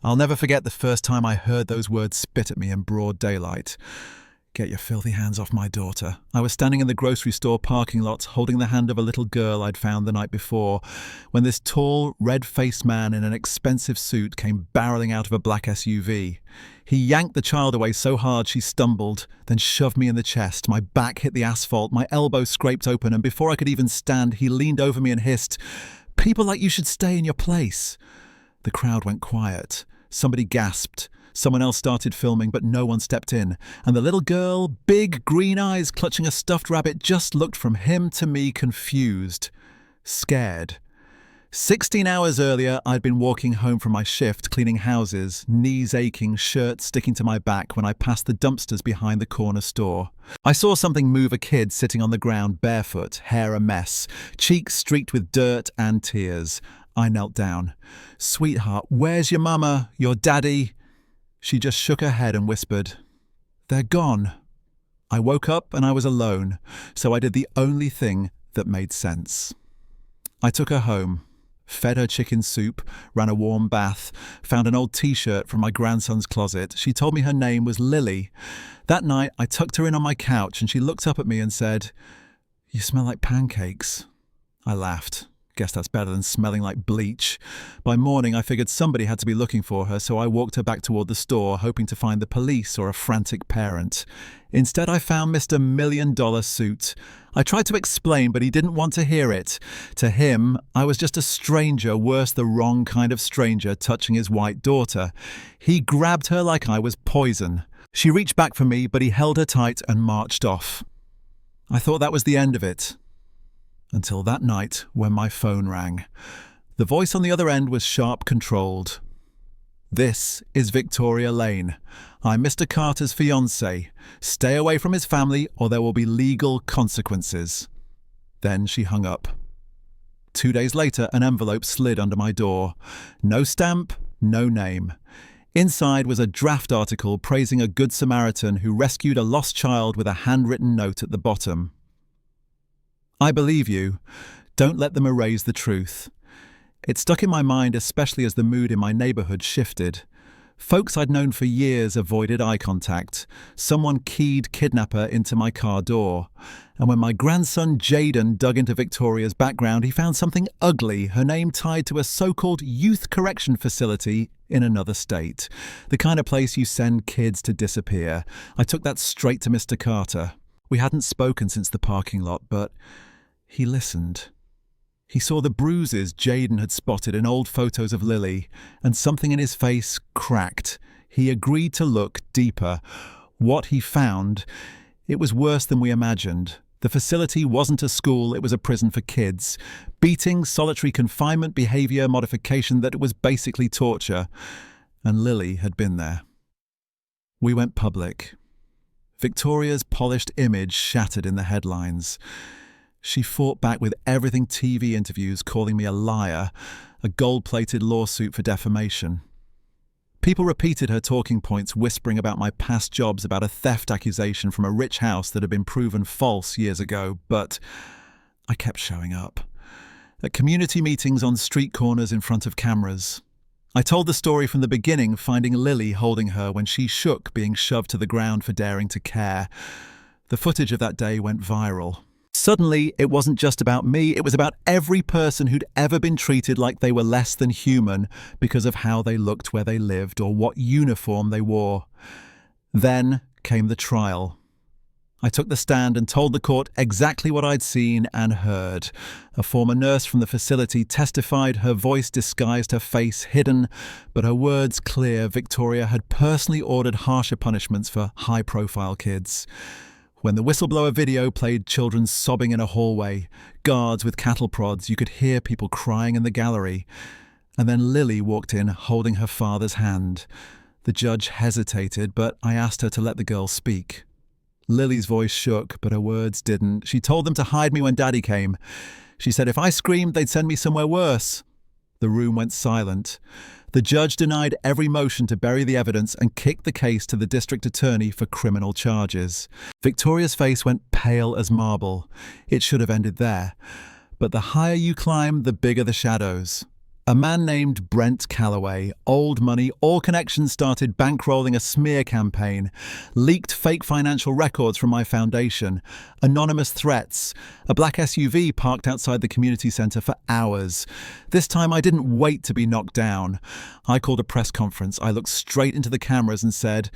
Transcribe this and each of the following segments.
I'll never forget the first time I heard those words spit at me in broad daylight. Get your filthy hands off my daughter. I was standing in the grocery store parking lot holding the hand of a little girl I'd found the night before when this tall, red-faced man in an expensive suit came barreling out of a black SUV. He yanked the child away so hard she stumbled, then shoved me in the chest. My back hit the asphalt, my elbow scraped open, and before I could even stand, he leaned over me and hissed, "People like you should stay in your place." The crowd went quiet. Somebody gasped. Someone else started filming, but no one stepped in. And the little girl, big green eyes clutching a stuffed rabbit, just looked from him to me confused, scared. 16 hours earlier, I'd been walking home from my shift, cleaning houses, knees aching, shirt sticking to my back when I passed the dumpsters behind the corner store. I saw something move a kid sitting on the ground barefoot, hair a mess, cheeks streaked with dirt and tears. I knelt down. "Sweetheart, where's your mama, your daddy?" She just shook her head and whispered, "They're gone." I woke up and I was alone, so I did the only thing that made sense. I took her home, fed her chicken soup, ran a warm bath, found an old t-shirt from my grandson's closet. She told me her name was Lily. That night, I tucked her in on my couch and she looked up at me and said, "You smell like pancakes." I laughed. Guess that's better than smelling like bleach. By morning, I figured somebody had to be looking for her, so I walked her back toward the store, hoping to find the police or a frantic parent. Instead, I found Mr. $1,000,000 Suit. I tried to explain, but he didn't want to hear it. To him, I was just a stranger, worse the wrong kind of stranger, touching his white daughter. He grabbed her like I was poison. She reached back for me, but he held her tight and marched off. I thought that was the end of it. Until that night when my phone rang. The voice on the other end was sharp controlled. "This is Victoria Lane. I'm Mr. Carter's fiancée. Stay away from his family or there will be legal consequences." Then she hung up. 2 days later, an envelope slid under my door. No stamp, no name. Inside was a draft article praising a good Samaritan who rescued a lost child with a handwritten note at the bottom. "I believe you. Don't let them erase the truth." It stuck in my mind, especially as the mood in my neighborhood shifted. Folks I'd known for years avoided eye contact. Someone keyed kidnapper into my car door. And when my grandson Jaden dug into Victoria's background, he found something ugly, her name tied to a so-called youth correction facility in another state. The kind of place you send kids to disappear. I took that straight to Mr. Carter. We hadn't spoken since the parking lot, but he listened. He saw the bruises Jaden had spotted in old photos of Lily, and something in his face cracked. He agreed to look deeper. What he found, it was worse than we imagined. The facility wasn't a school, it was a prison for kids. Beating, solitary confinement, behavior modification, that was basically torture. And Lily had been there. We went public. Victoria's polished image shattered in the headlines. She fought back with everything TV interviews calling me a liar, a gold-plated lawsuit for defamation. People repeated her talking points, whispering about my past jobs, about a theft accusation from a rich house that had been proven false years ago, but I kept showing up. At community meetings, on street corners, in front of cameras. I told the story from the beginning, finding Lily holding her when she shook, being shoved to the ground for daring to care. The footage of that day went viral. Suddenly, it wasn't just about me, it was about every person who'd ever been treated like they were less than human because of how they looked where they lived or what uniform they wore. Then came the trial. I took the stand and told the court exactly what I'd seen and heard. A former nurse from the facility testified, her voice disguised, her face hidden, but her words clear. Victoria had personally ordered harsher punishments for high-profile kids. When the whistleblower video played children sobbing in a hallway, guards with cattle prods, you could hear people crying in the gallery. And then Lily walked in holding her father's hand. The judge hesitated, but I asked her to let the girl speak. Lily's voice shook, but her words didn't. She told them to hide me when Daddy came. She said if I screamed, they'd send me somewhere worse. The room went silent. The judge denied every motion to bury the evidence and kicked the case to the district attorney for criminal charges. Victoria's face went pale as marble. It should have ended there. But the higher you climb, the bigger the shadows. A man named Brent Calloway, old money, all connections, started bankrolling a smear campaign, leaked fake financial records from my foundation, anonymous threats, a black SUV parked outside the community centre for hours. This time I didn't wait to be knocked down. I called a press conference. I looked straight into the cameras and said,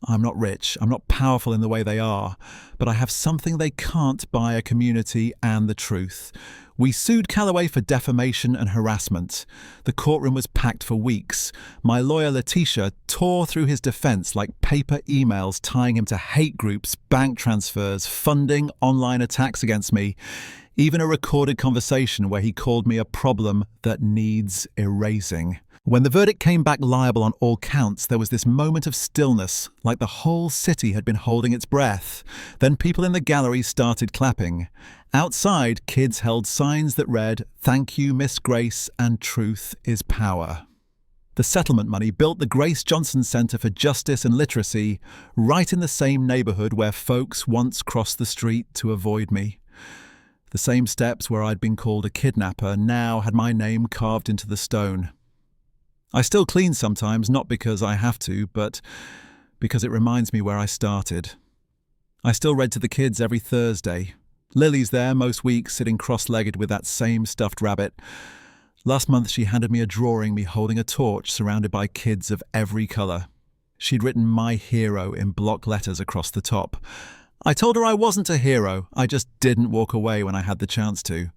"I'm not rich, I'm not powerful in the way they are, but I have something they can't buy: a community and the truth." We sued Calloway for defamation and harassment. The courtroom was packed for weeks. My lawyer Letitia tore through his defense like paper emails tying him to hate groups, bank transfers, funding, online attacks against me, even a recorded conversation where he called me a problem that needs erasing. When the verdict came back liable on all counts, there was this moment of stillness, like the whole city had been holding its breath. Then people in the gallery started clapping. Outside, kids held signs that read, "Thank you, Miss Grace, and truth is power." The settlement money built the Grace Johnson Centre for Justice and Literacy right in the same neighbourhood where folks once crossed the street to avoid me. The same steps where I'd been called a kidnapper now had my name carved into the stone. I still clean sometimes, not because I have to, but because it reminds me where I started. I still read to the kids every Thursday. Lily's there most weeks, sitting cross-legged with that same stuffed rabbit. Last month she handed me a drawing, me holding a torch surrounded by kids of every colour. She'd written "My Hero" in block letters across the top. I told her I wasn't a hero, I just didn't walk away when I had the chance to.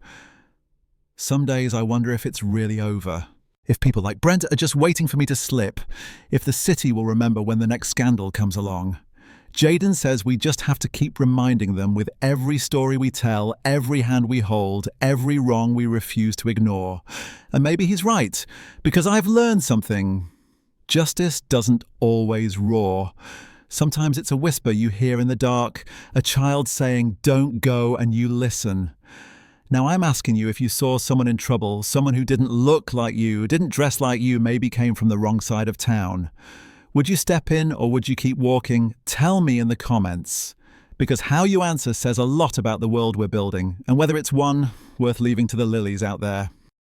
Some days I wonder if it's really over. If people like Brent are just waiting for me to slip. If the city will remember when the next scandal comes along. Jaden says we just have to keep reminding them with every story we tell, every hand we hold, every wrong we refuse to ignore. And maybe he's right, because I've learned something. Justice doesn't always roar. Sometimes it's a whisper you hear in the dark, a child saying, "Don't go," and you listen. Now I'm asking you, if you saw someone in trouble, someone who didn't look like you, didn't dress like you, maybe came from the wrong side of town, would you step in or would you keep walking? Tell me in the comments. Because how you answer says a lot about the world we're building, and whether it's one worth leaving to the lilies out there.